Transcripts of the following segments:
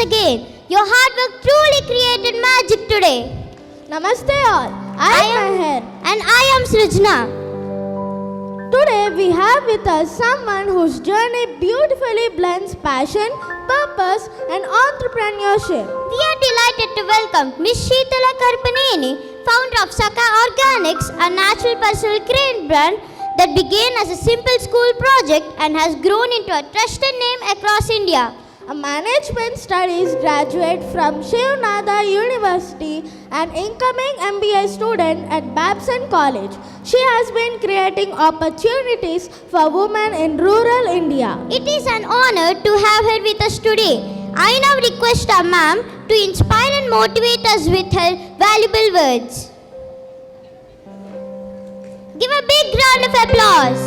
again. Your hard work truly created magic today. Namaste all. I am Meher. And I am Srijna. Today we have with us someone whose journey beautifully blends passion, purpose and entrepreneurship. We are delighted to welcome Miss Sheetala Karpaneni, founder of Saka Organics, a natural personal care brand that began as a simple school project and has grown into a trusted name across India. A management studies graduate from Shiv Nada University and incoming MBA student at Babson College. She has been creating opportunities for women in rural India. It is an honor to have her with us today. I now request our ma'am to inspire and motivate us with her valuable words. Give a big round of applause.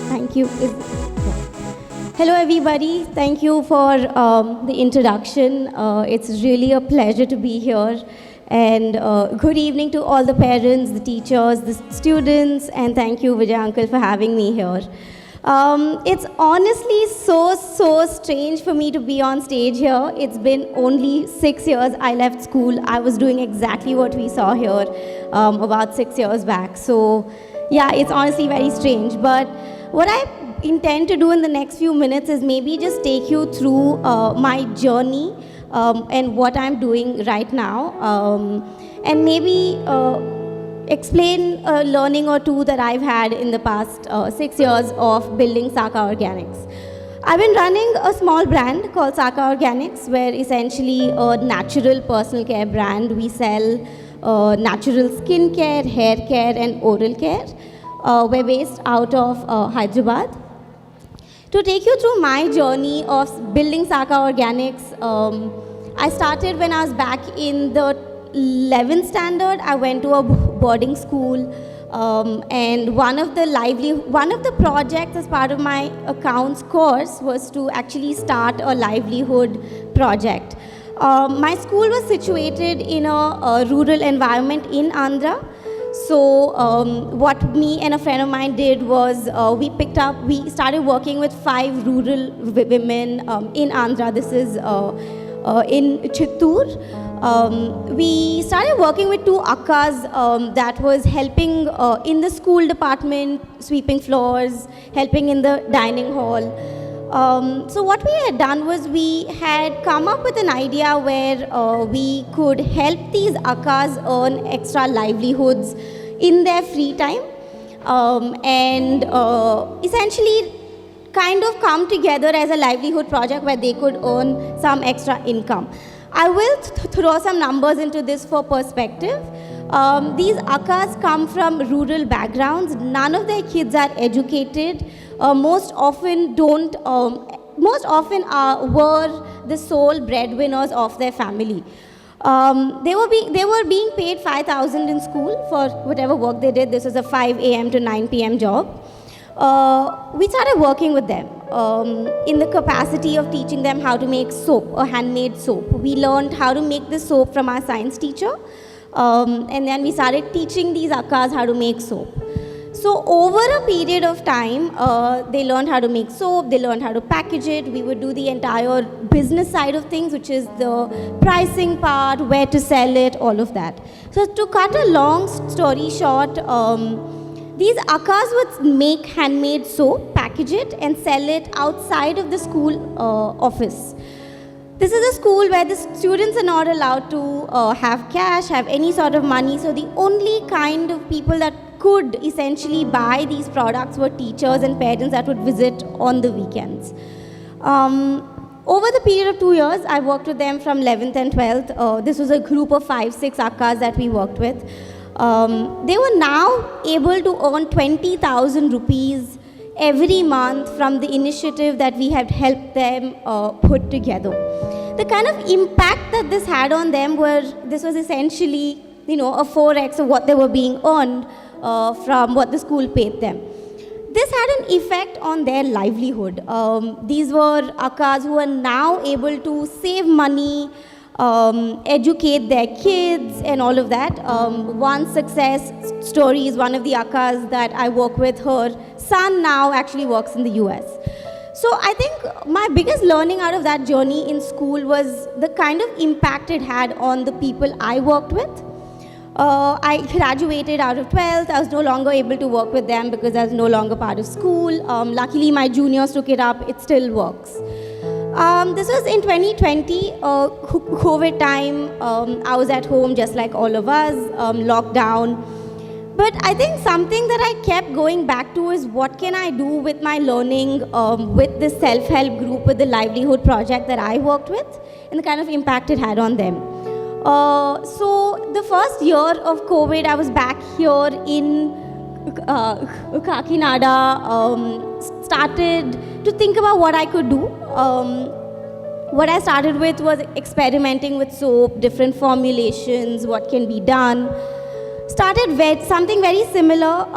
Thank you. Hello everybody, thank you for the introduction. It's really a pleasure to be here. And good evening to all the parents, the teachers, the students, and thank you Vijay Uncle for having me here. It's honestly so strange for me to be on stage here. It's been only 6 years I left school. I was doing exactly what we saw here about 6 years back. So yeah, it's honestly very strange. But what I intend to do in the next few minutes is maybe just take you through my journey and what I'm doing right now, and maybe explain a learning or two that I've had in the past 6 years of building Saka Organics. I've been running a small brand called Saka Organics, where essentially a natural personal care brand. We sell natural skin care, hair care and oral care. We're based out of Hyderabad. To take you through my journey of building Saka Organics, I started when I was back in the 11th standard. I went to a boarding school, and one of the projects as part of my accounts course was to actually start a livelihood project. My school was situated in a rural environment in Andhra. So what me and a friend of mine did was we started working with 5 rural women in Andhra. This is in Chittoor. We started working with 2 akkas that was helping in the school department, sweeping floors, helping in the dining hall. So what we had done was we had come up with an idea where we could help these akkas earn extra livelihoods in their free time, and essentially kind of come together as a livelihood project where they could earn some extra income. I will throw some numbers into this for perspective. These akkas come from rural backgrounds. None of their kids are educated. Most often were the sole breadwinners of their family. They were being paid 5,000 in school for whatever work they did. This was a 5 a.m. to 9 p.m. job. We started working with them in the capacity of teaching them how to make soap, a handmade soap. We learned how to make the soap from our science teacher, and then we started teaching these akkas how to make soap. So over a period of time, they learned how to make soap, they learned how to package it. We would do the entire business side of things, which is the pricing part, where to sell it, all of that. So to cut a long story short, these akkas would make handmade soap, package it and sell it outside of the school office. This is a school where the students are not allowed to have cash, have any sort of money. So the only kind of people that could essentially buy these products were teachers and parents that would visit on the weekends. Over the period of 2 years, I worked with them from 11th and 12th. This was a group of 5-6 akkas that we worked with. They were now able to earn 20,000 rupees every month from the initiative that we had helped them put together. The kind of impact that this had on them this was essentially a 4x of what they were being earned from what the school paid them. This had an effect on their livelihood. These were akkas who are now able to save money, educate their kids and all of that. One success story is one of the akkas that I work with. Her son now actually works in the US. So I think my biggest learning out of that journey in school was the kind of impact it had on the people I worked with. I graduated out of 12th. I was no longer able to work with them because I was no longer part of school. Luckily, my juniors took it up. It still works. This was in 2020, COVID time. I was at home just like all of us, lockdown. But I think something that I kept going back to is what can I do with my learning with the self-help group, with the livelihood project that I worked with, and the kind of impact it had on them. So the first year of COVID, I was back here in Kakinada, started to think about what I could do. What I started with was experimenting with soap, different formulations, what can be done. Started with something very similar.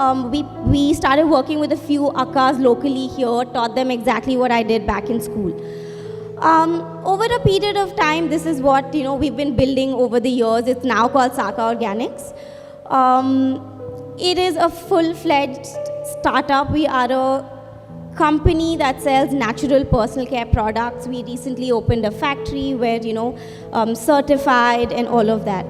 We started working with a few akkas locally here, taught them exactly what I did back in school. Over a period of time, this is what we've been building over the years. It's now called Saka Organics. It is a full-fledged startup. We are a company that sells natural personal care products. We recently opened a factory where certified and all of that.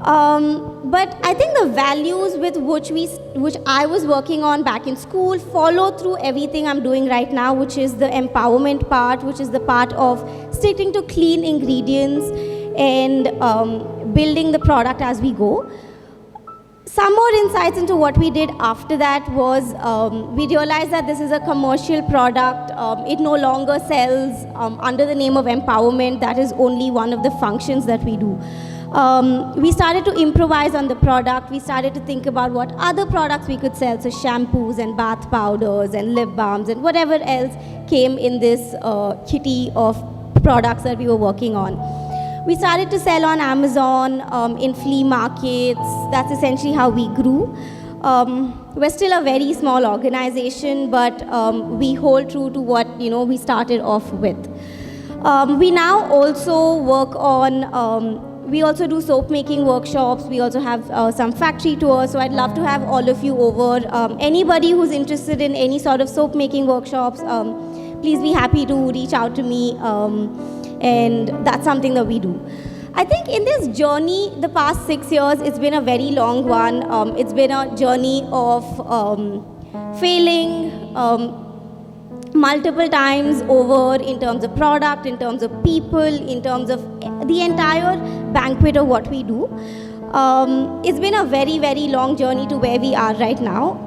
But I think the values with which I was working on back in school follow through everything I'm doing right now, which is the empowerment part, which is the part of sticking to clean ingredients and building the product as we go. Some more insights into what we did after that was we realized that this is a commercial product. It no longer sells under the name of empowerment. That is only one of the functions that we do. We started to improvise on the product. We started to think about what other products we could sell, so shampoos and bath powders and lip balms and whatever else came in this kitty of products that we were working on. We started to sell on Amazon, in flea markets. That's essentially how we grew. We're still a very small organization, but we hold true to what we started off with. We now also work on we also do soap making workshops. We also have some factory tours. So I'd love to have all of you over. Anybody who's interested in any sort of soap making workshops, please be happy to reach out to me. And that's something that we do. I think in this journey, the past 6 years, it's been a very long one. It's been a journey of failing, multiple times over in terms of product, in terms of people, in terms of the entire banquet of what we do. It's been a very, very long journey to where we are right now.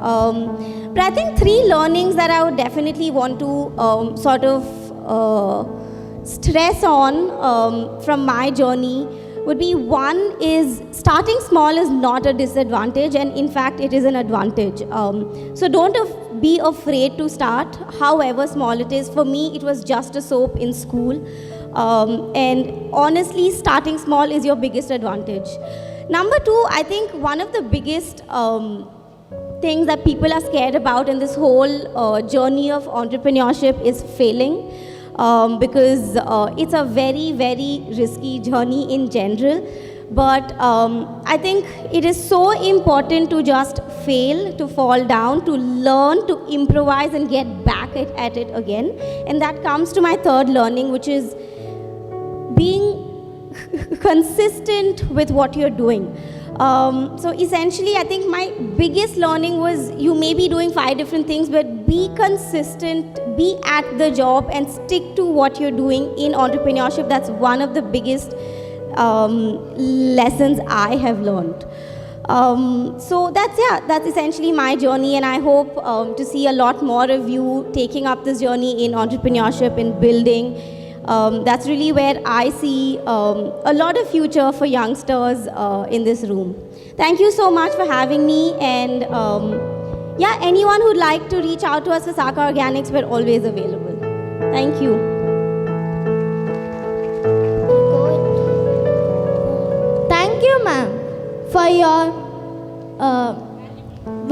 But I think 3 learnings that I would definitely want to sort of stress on from my journey would be, one is starting small is not a disadvantage, and in fact it is an advantage. So don't be afraid to start, however small it is. For me, it was just a soap in school. And honestly, starting small is your biggest advantage. Number 2, I think one of the biggest things that people are scared about in this whole journey of entrepreneurship is failing. Because it's a very, very risky journey in general. But I think it is so important to just fail, to fall down, to learn, to improvise and get back at it again. And that comes to my 3rd learning, which is being consistent with what you're doing. So essentially, I think my biggest learning was you may be doing 5 different things, but be consistent, be at the job and stick to what you're doing in entrepreneurship. That's one of the biggest lessons I have learned. So that's essentially my journey, and I hope to see a lot more of you taking up this journey in entrepreneurship and building. That's really where I see a lot of future for youngsters in this room. Thank you so much for having me, and anyone who'd like to reach out to us for Saka Organics, we're always available. Thank you. Thank you, ma'am, for your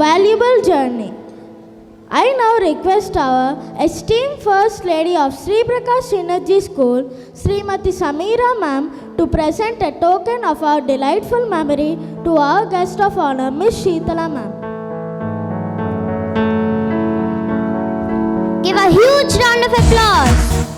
valuable journey. I now request our esteemed First Lady of Sri Prakash Synergy School, Srimati Sameera Ma'am, to present a token of our delightful memory to our guest of honor, Miss Sheetala Ma'am. Give a huge round of applause.